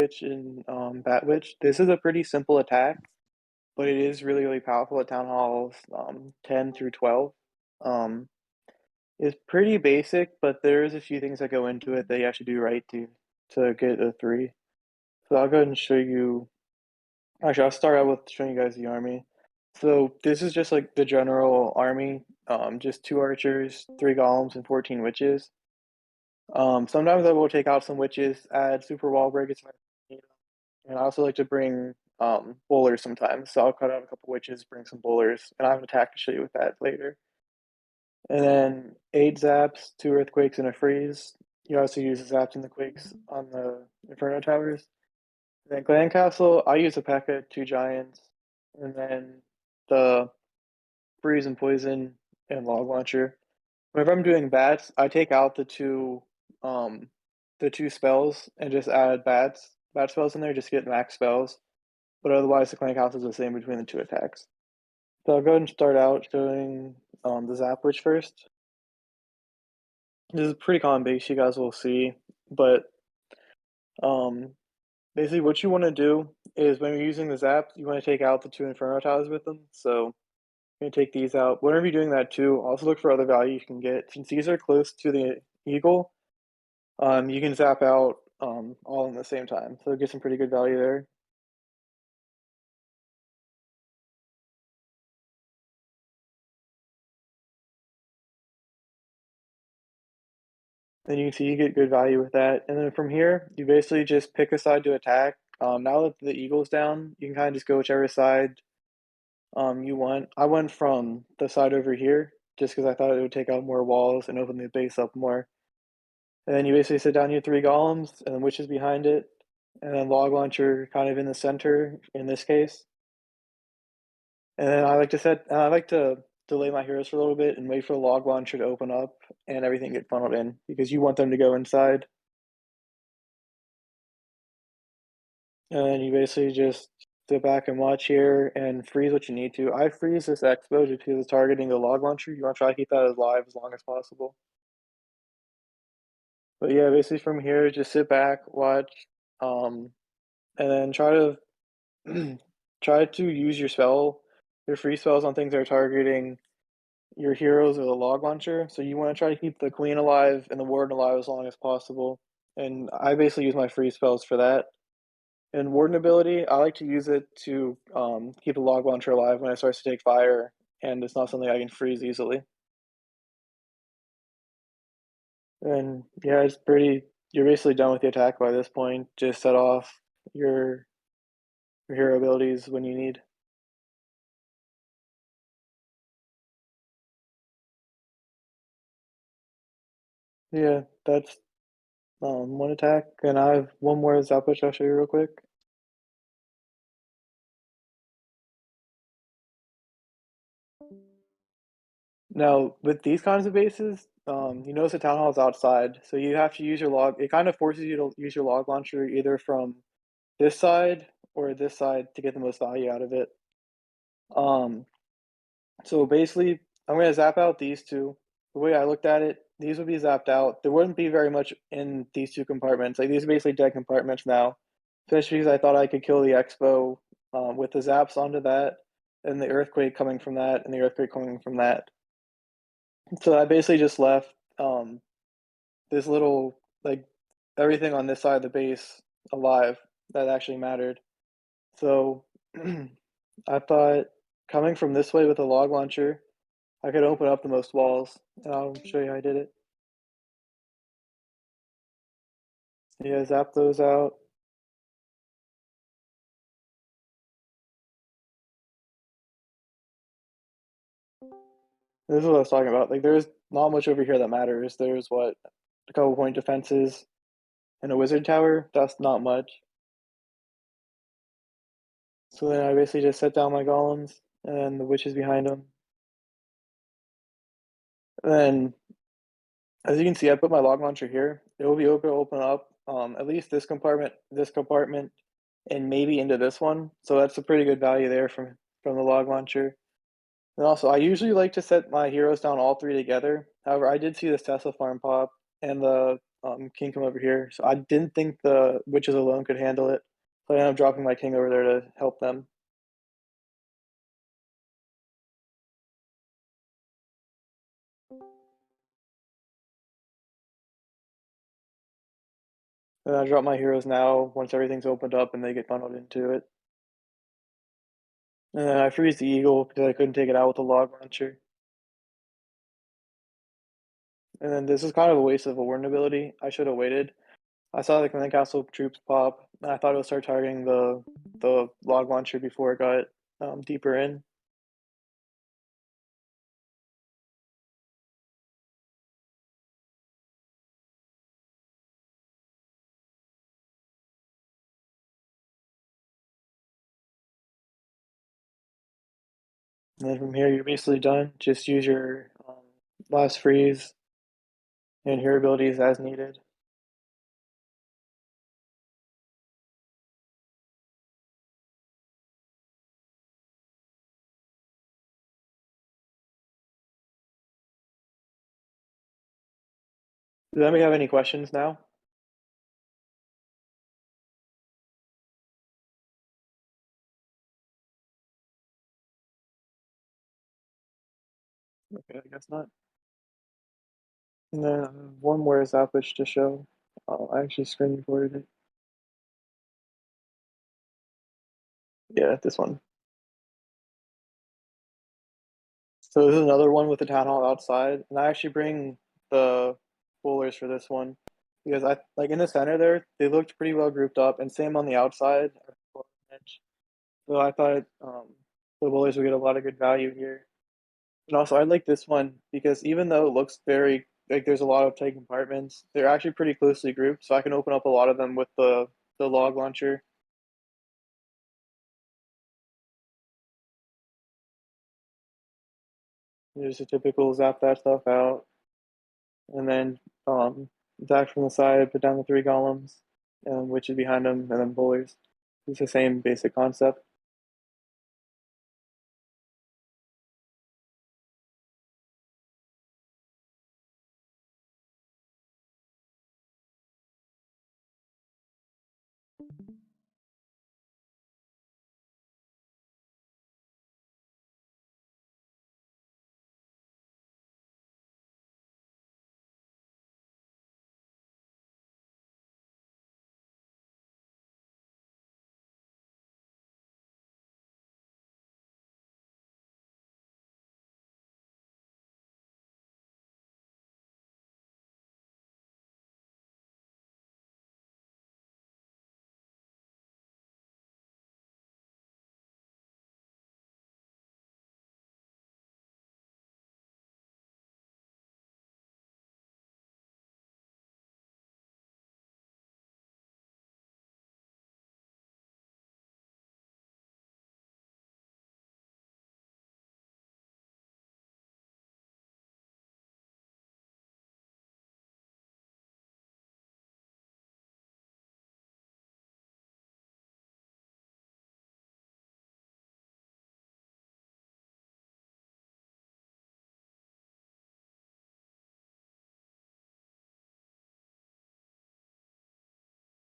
Witch and Bat Witch. This is a pretty simple attack, but it is really, really powerful at Town Halls 10 through 12. Um, it's pretty basic, but there is a few things that go into it that you have to do right to get a 3. So I'll go ahead and show you. Actually, I'll start out with showing you guys the army. So this is just like the general army, just 2 archers, 3 golems, and 14 witches. Sometimes I will take out some witches, add super wall breakers, and I also like to bring bowlers sometimes. So I'll cut out a couple witches, bring some bowlers, and I have an attack to show you with that later. And then 8 zaps, 2 earthquakes, and a freeze. You also use the zaps and the quakes on the Inferno Towers. And then Clan Castle, I use a P.E.K.K.A, 2 giants, and then the freeze and poison and log launcher. Whenever I'm doing bats, I take out the two spells and just add bat spells in there, just get max spells. But otherwise the clan count is the same between the 2 attacks. So I'll go ahead and start out showing the Zap Witch first. This is pretty common base, you guys will see, but um, basically what you want to do is when you're using the Zap, you want to take out the 2 Inferno Tiles with them. So I'm going to take these out. Whenever you're doing that too, also look for other value you can get. Since these are close to the Eagle, you can zap out all in the same time. So get some pretty good value there. Then you can see you get good value with that. And then from here, you basically just pick a side to attack. Now that the Eagle's down, you can kind of just go whichever side you want. I went from the side over here just because I thought it would take out more walls and open the base up more. And then you basically sit down your 3 golems and then witches behind it, and then log launcher kind of in the center in this case. And then I like to delay my heroes for a little bit and wait for the log launcher to open up and everything get funneled in because you want them to go inside. And then you basically just sit back and watch here and freeze what you need to. I freeze this expo just because it's targeting the log launcher. You want to try to keep that alive as long as possible. But yeah, basically from here, just sit back, watch, and then try to try to use your free spells on things that are targeting your heroes or the log launcher. So you want to try to keep the queen alive and the warden alive as long as possible. And I basically use my free spells for that. And warden ability, I like to use it to keep the log launcher alive when it starts to take fire, and it's not something I can freeze easily. And yeah, it's pretty. You're basically done with the attack by this point. Just set off your your hero abilities when you need. Yeah, that's one attack, and I have one more zap push I'll show you real quick. Now, with these kinds of bases, you notice the town hall is outside, so you have to use your log. It kind of forces you to use your log launcher either from this side or this side to get the most value out of it. Um, so basically, I'm gonna zap out these 2. The way I looked at it, these would be zapped out. There wouldn't be very much in these 2 compartments. Like these are basically dead compartments now, especially because I thought I could kill the expo with the zaps onto that, and the earthquake coming from that, and the earthquake coming from that. So I basically just left this little like everything on this side of the base alive that actually mattered. So I thought coming from this way with a log launcher, I could open up the most walls, and I'll show you how I did it. Yeah, zap those out. This is what I was talking about. Like, there's not much over here that matters. There's what a couple point defenses and a wizard tower. That's not much. So then I basically just set down my golems and the witches behind them. And then, as you can see, I put my log launcher here. It will be able to open up at least this compartment, and maybe into this one. So that's a pretty good value there from the log launcher. And also, I usually like to set my heroes down all 3 together. However, I did see this Tesla farm pop, and the king come over here. So I didn't think the witches alone could handle it. So I ended up dropping my king over there to help them. And I drop my heroes now once everything's opened up and they get funneled into it. And then I freeze the eagle because I couldn't take it out with the log launcher. And then this is kind of a waste of a warden ability. I should have waited. I saw the command castle troops pop, and I thought it would start targeting the log launcher before it got deeper in. And then from here, you're basically done. Just use your last freeze and your abilities as needed. Does anybody have any questions now? Okay, I guess not. And then one more is Zapwitch to show. I actually screen recorded it. Yeah, this one. So this is another one with the town hall outside, and I actually bring the bowlers for this one because I like in the center there they looked pretty well grouped up, and same on the outside. So I thought the bowlers would get a lot of good value here. And also I like this one because even though it looks very like there's a lot of tight compartments, they're actually pretty closely grouped, so I can open up a lot of them with the log launcher. There's a typical zap that stuff out, and then attack from the side, put down the three golems, and witches behind them, and then bowlers. It's the same basic concept.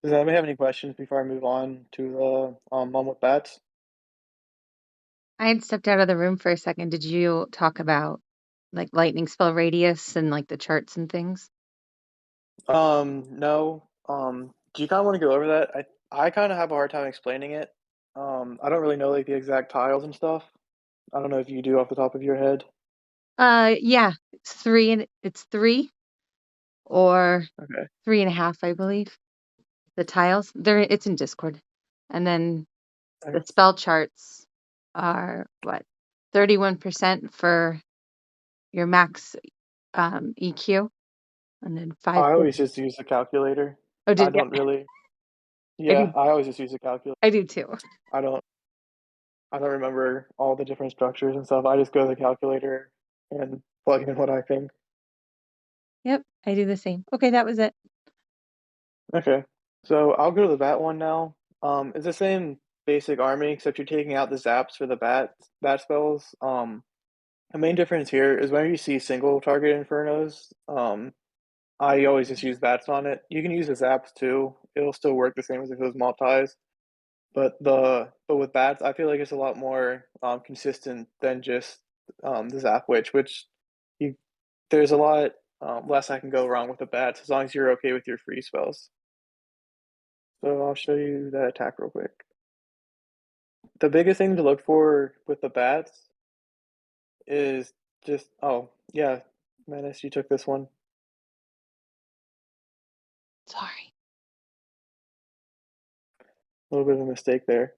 Does anybody have any questions before I move on to the one with bats? I had stepped out of the room for a second. Did you talk about like lightning spell radius and like the charts and things? No. Do you kind of want to go over that? I kind of have a hard time explaining it. I don't really know like the exact tiles and stuff. I don't know if you do off the top of your head. Yeah, it's three or Okay. 3.5, I believe. The tiles, it's in Discord. And then Okay. the spell charts are what? 31% for your max EQ, and then I 5%. always just use the calculator. Oh, I did yeah, don't really. I Yeah, do I always just use the calculator. I do too. I don't. I don't remember all the different structures and stuff. I just go to the calculator and plug in what I think. Yep, I do the same. Okay, that was it. Okay. So I'll go to the bat one now. It's the same basic army, except you're taking out the zaps for the bat spells. The main difference here is whenever you see single target infernos, I always just use bats on it. You can use the zaps too. It'll still work the same as if it was multis. But with bats, I feel like it's a lot more consistent than just the zap which you there's a lot less I can go wrong with the bats as long as you're okay with your free spells. So I'll show you that attack real quick. The biggest thing to look for with the bats is just oh yeah, Menace, you took this one. Sorry. A little bit of a mistake there.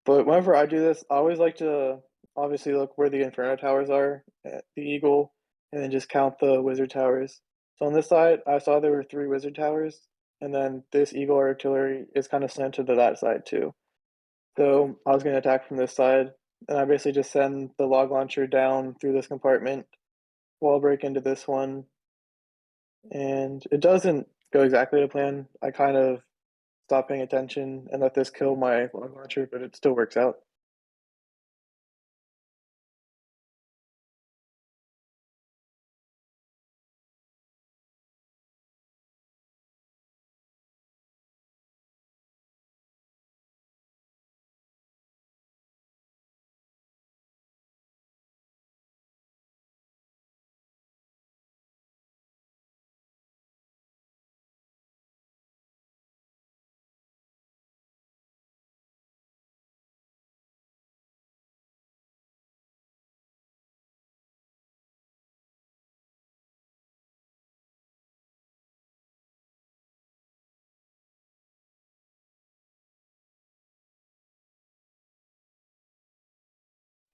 But whenever I do this, I always like to obviously look where the Inferno towers are at the Eagle, and then just count the Wizard towers. So on this side, I saw there were 3 Wizard towers, and then this Eagle artillery is kind of slanted to that side too. So I was going to attack from this side, and I basically just send the log launcher down through this compartment, wall break into this one, and it doesn't go exactly to plan. I kind of stop paying attention and let this kill my log launcher, but it still works out.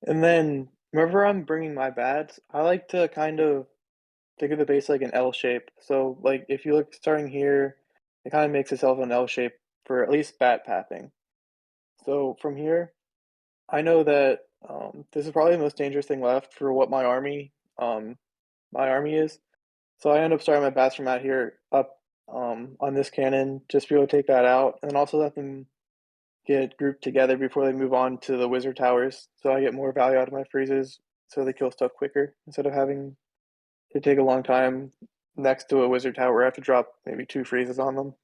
And then whenever I'm bringing my bats, I like to kind of think of the base like an L shape. So like if you look starting here, it kind of makes itself an L shape for at least bat pathing. So from here, I know that this is probably the most dangerous thing left for what my army is. So I end up starting my bats from out here up on this cannon, just be able to take that out, and then also let them get grouped together before they move on to the wizard towers. So I get more value out of my freezes, so they kill stuff quicker instead of having to take a long time next to a wizard tower where I have to drop maybe 2 freezes on them.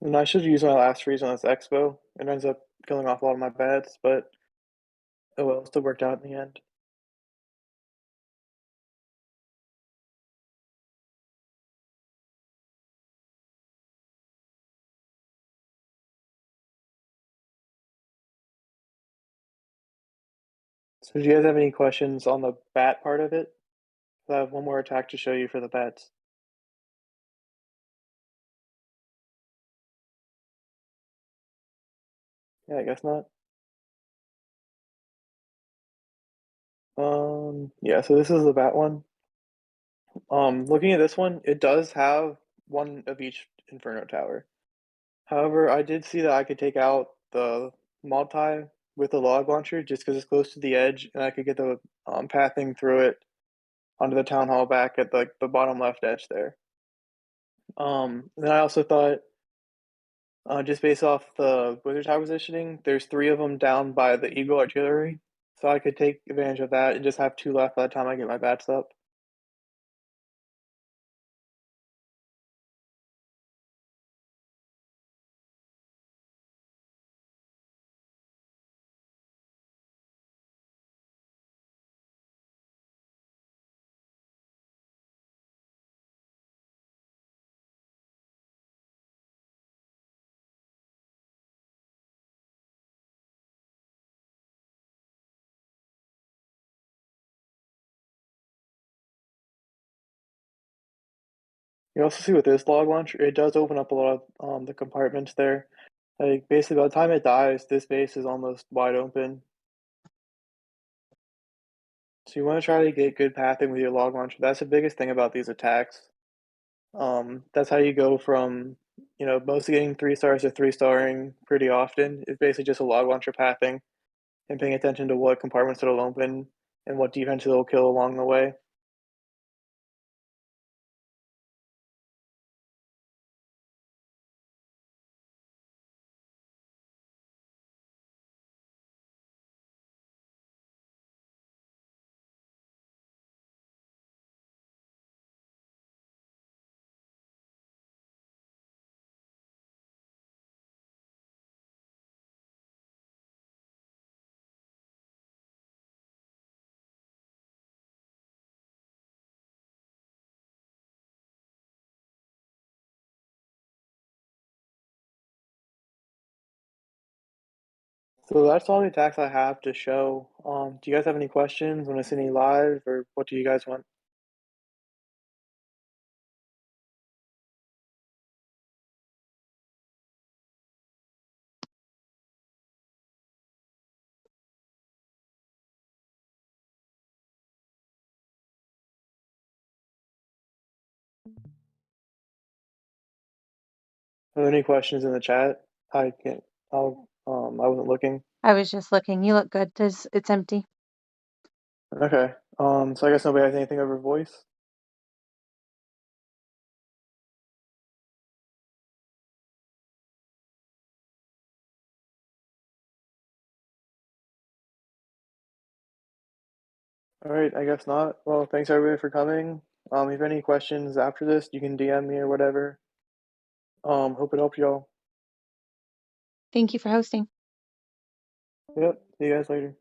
And I should use my last freeze on this expo. It ends up killing off a lot of my bats, but oh well, it still worked out in the end. So do you guys have any questions on the bat part of it? I have one more attack to show you for the bats. Yeah, I guess not. Yeah, so this is the bat one. Looking at this one, it does have one of each Inferno tower. However, I did see that I could take out the multi with the log launcher just because it's close to the edge, and I could get the pathing through it onto the town hall back at the bottom left edge there. Then I also thought, just based off the wizard tower positioning, there's 3 of them down by the Eagle artillery, so I could take advantage of that and just have 2 left by the time I get my bats up. You also see with this log launcher, it does open up a lot of the compartments there. Like basically by the time it dies, this base is almost wide open. So you want to try to get good pathing with your log launcher. That's the biggest thing about these attacks. That's how you go from, mostly getting 3 stars to 3 starring pretty often. It's basically just a log launcher pathing and paying attention to what compartments it'll open and what defense it'll kill along the way. So that's all the attacks I have to show. Do you guys have any questions? Want to see any live, or what do you guys want? Are there any questions in the chat? I can't. I wasn't looking. I was just looking. You look good. It's empty. Okay. So I guess nobody has anything over voice. All right. I guess not. Well, thanks everybody for coming. If you have any questions after this, you can DM me or whatever. Hope it helps y'all. Thank you for hosting. Yep. See you guys later.